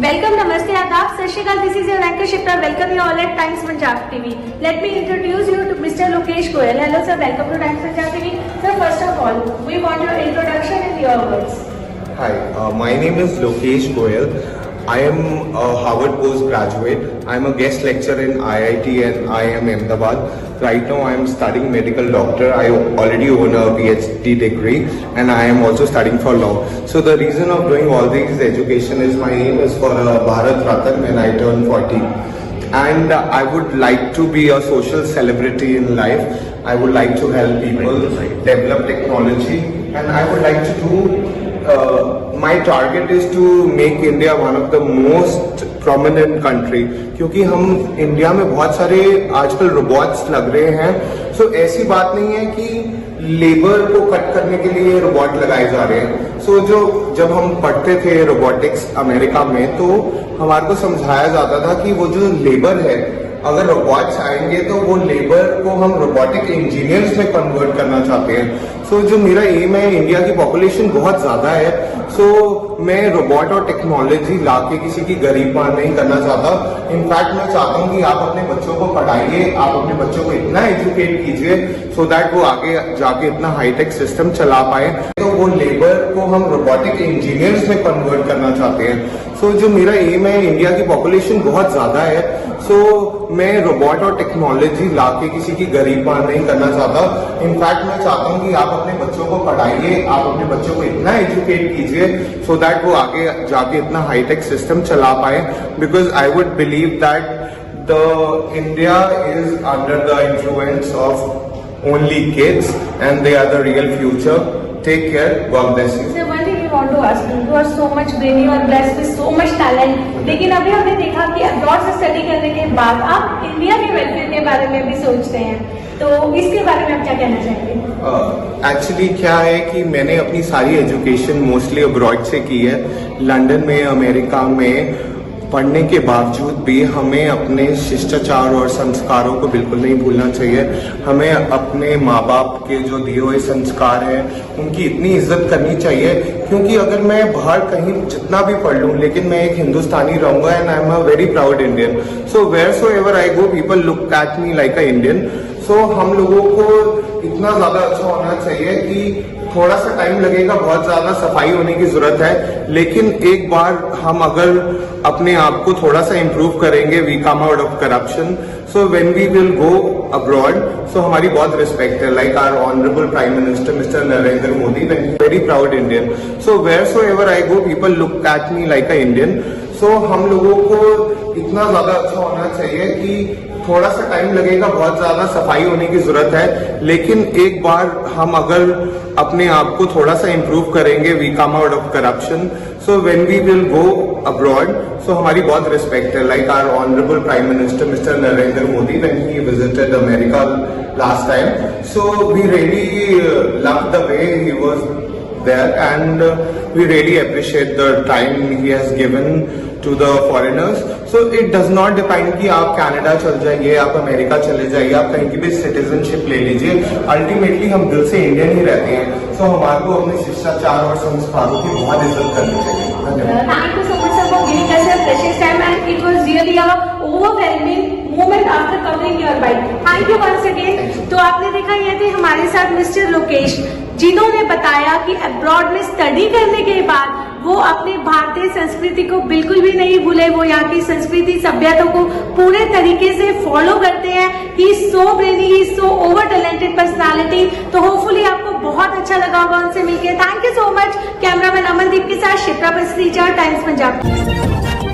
Welcome, Namaste, Adab, Sat Shri Akal. This is your anchor Shipra. Welcome you all at Times Punjab TV. Let me introduce you to Mr. Lokesh Goyal. Hello sir, welcome to Times Punjab TV. Sir, first of all, we want your introduction in your words. Hi, my name is Lokesh Goyal. I am a Harvard postgraduate. I am a guest lecturer in IIT and IIM Ahmedabad. Right now I am studying medical doctor. I already own a PhD degree and I am also studying for law. So the reason of doing all these education is my aim is for a Bharat Ratan when I turn 40. And I would like to be a social celebrity in life. I would like to help people develop technology and I would like to do my target is to make India one of the most prominent country क्योंकि हम India में बहुत सारे आजकल robots लग रहे हैं. सो ऐसी बात नहीं है कि लेबर को कट करने के लिए रोबोट लगाए जा रहे हैं. सो जब हम पढ़ते थे रोबोटिक्स अमेरिका में तो हमारे को समझाया जाता था कि वो जो लेबर है अगर रोबोट्स आएंगे तो वो लेबर को हम रोबोटिक इंजीनियर्स में कन्वर्ट करना चाहते हैं. सो जो मेरा एम है, इंडिया की पॉपुलेशन बहुत ज्यादा है. सो मैं रोबोट और टेक्नोलॉजी लाके किसी की गरीबी नहीं करना चाहता. इनफैक्ट मैं चाहता हूँ कि आप अपने बच्चों को पढ़ाइए, आप अपने बच्चों को इतना एजुकेट कीजिए सो दैट वो आगे जाके इतना हाईटेक सिस्टम चला पाए. तो वो लेबर को हम रोबोटिक इंजीनियर्स में कन्वर्ट करना चाहते हैं. सो जो मेरा एम है, इंडिया की पॉपुलेशन बहुत ज्यादा है. सो मैं रोबोट और टेक्नोलॉजी लाके किसी की गरीबी नहीं करना चाहता. इनफैक्ट मैं चाहता हूँ कि आप अपने बच्चों को पढ़ाइए, आप अपने बच्चों को इतना एजुकेट कीजिए सो दैट वो आगे जाके इतना हाईटेक सिस्टम चला पाए. Because I would believe that the India is under the influence of only kids and they are the real future. Take care, God bless you. Want to ask you, you are so much brainy, you are blessed with so much talent. लेकिन अभी हमने देखा कि abroad से study करने के बाद आप इंडिया के वेलफेयर के बारे में भी सोचते हैं, तो इसके बारे में आप क्या कहना चाहेंगे? एक्चुअली क्या है कि मैंने अपनी सारी एजुकेशन मोस्टली अब्रॉड से की है. लंदन में, अमेरिका में पढ़ने के बावजूद भी हमें अपने शिष्टाचार और संस्कारों को बिल्कुल नहीं भूलना चाहिए. हमें अपने माँ बाप के जो दिए हुए संस्कार हैं उनकी इतनी इज्जत करनी चाहिए क्योंकि अगर मैं बाहर कहीं जितना भी पढ़ लूँ लेकिन मैं एक हिंदुस्तानी रहूंगा and I am a very proud Indian. So where so ever I go people look at me like a Indian. So हम लोगों को इतना ज्यादा अच्छा होना चाहिए कि थोड़ा सा टाइम लगेगा, बहुत ज्यादा सफाई होने की जरूरत है, लेकिन एक बार हम अगर अपने आप को थोड़ा सा इम्प्रूव करेंगे, we come out of corruption. So when we will go abroad, so हमारी बहुत रिस्पेक्ट है. Like our honourable prime minister mister Narendra Modi, very proud Indian. So where so ever I go people look at me like a Indian. So हम लोगों को इतना ज्यादा अच्छा होना चाहिए कि थोड़ा सा टाइम लगेगा, बहुत ज्यादा सफाई होने की जरूरत है, लेकिन एक बार हम अगर अपने आप को थोड़ा सा इम्प्रूव करेंगे, we come out of corruption. So when we will go abroad, so हमारी बहुत रिस्पेक्ट है. Like our honourable prime minister mister Narendra Modi, when he visited America last time, so we really love the way he was there and we really appreciate the time he has given to the foreigners. So it does not depend कि आप Canada चल जाइए, आप America चले जाइए, आप कहीं की भी सिटीजनशिप ले लीजिए. अल्टीमेटली हम दिल से इंडियन ही रहते हैं. सो हमारे को अपने शिष्टाचार और संस्कारों की बहुत इज्जत करनी चाहिए. धन्यवाद. Thank you so much sir for giving us your precious time and it was really a overwhelming moment after covering your bite. Thank you once again. तो आपने देखा ये थे हमारे साथ मिस्टर लोकेश, जिन्होंने बताया कि अब्रॉड में स्टडी करने के बाद वो अपनी भारतीय संस्कृति को बिल्कुल भी नहीं भूले. वो यहाँ की संस्कृति सभ्यता को पूरे तरीके से फॉलो करते हैं. He is so brainy, he is so over talented personality. तो होपफुली आपको बहुत अच्छा लगा होगा उनसे मिलकर. Thank you so much. Cameraman Amandeep के साथ शिप्रा परिस्थिति, टाइम्स पंजाब.